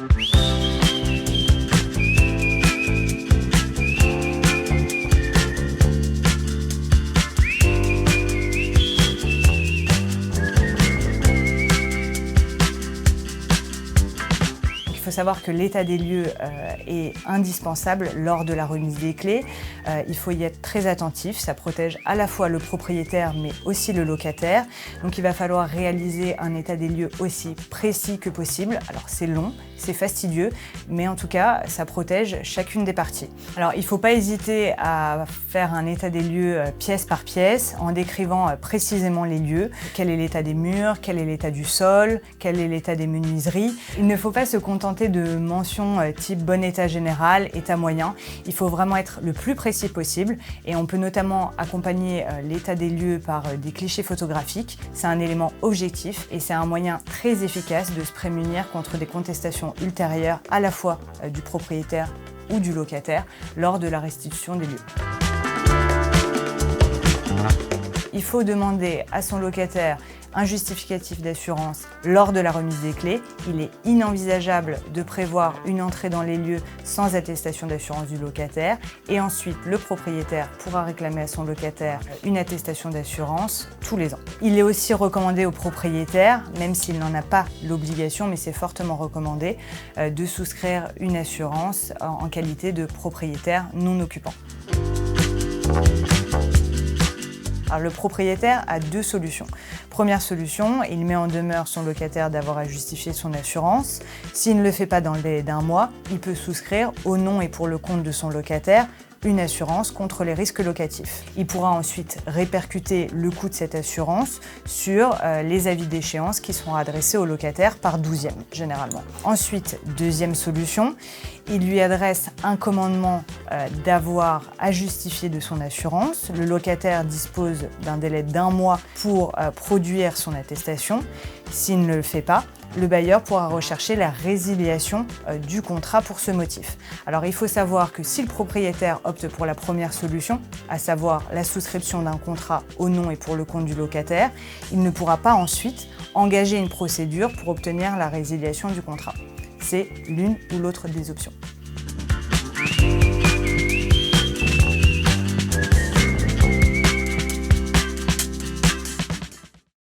Il faut savoir que l'état des lieux est indispensable lors de la remise des clés. Il faut y être très attentif, ça protège à la fois le propriétaire mais aussi le locataire. Donc il va falloir réaliser un état des lieux aussi précis que possible. Alors c'est long, c'est fastidieux, mais en tout cas ça protège chacune des parties. Alors il ne faut pas hésiter à faire un état des lieux pièce par pièce en décrivant précisément les lieux. Quel est l'état des murs, quel est l'état du sol, quel est l'état des menuiseries. Il ne faut pas se contenter de mentions type bon état général, état moyen. Il faut vraiment être le plus précis possible et on peut notamment accompagner l'état des lieux par des clichés photographiques. C'est un élément objectif et c'est un moyen très efficace de se prémunir contre des contestations ultérieures à la fois du propriétaire ou du locataire lors de la restitution des lieux. Il faut demander à son locataire un justificatif d'assurance lors de la remise des clés. Il est inenvisageable de prévoir une entrée dans les lieux sans attestation d'assurance du locataire. Et ensuite, le propriétaire pourra réclamer à son locataire une attestation d'assurance tous les ans. Il est aussi recommandé au propriétaire, même s'il n'en a pas l'obligation, mais c'est fortement recommandé, de souscrire une assurance en qualité de propriétaire non occupant. Alors, le propriétaire a deux solutions. Première solution, il met en demeure son locataire d'avoir à justifier son assurance. S'il ne le fait pas dans le délai d'1 mois, il peut souscrire au nom et pour le compte de son locataire une assurance contre les risques locatifs. Il pourra ensuite répercuter le coût de cette assurance sur les avis d'échéance qui seront adressés au locataire par 12e généralement. Ensuite, deuxième solution, il lui adresse un commandement d'avoir à justifier de son assurance. Le locataire dispose d'un délai d'1 mois pour produire son attestation. S'il ne le fait pas, le bailleur pourra rechercher la résiliation du contrat pour ce motif. Alors il faut savoir que si le propriétaire opte pour la première solution, à savoir la souscription d'un contrat au nom et pour le compte du locataire, il ne pourra pas ensuite engager une procédure pour obtenir la résiliation du contrat. C'est l'une ou l'autre des options.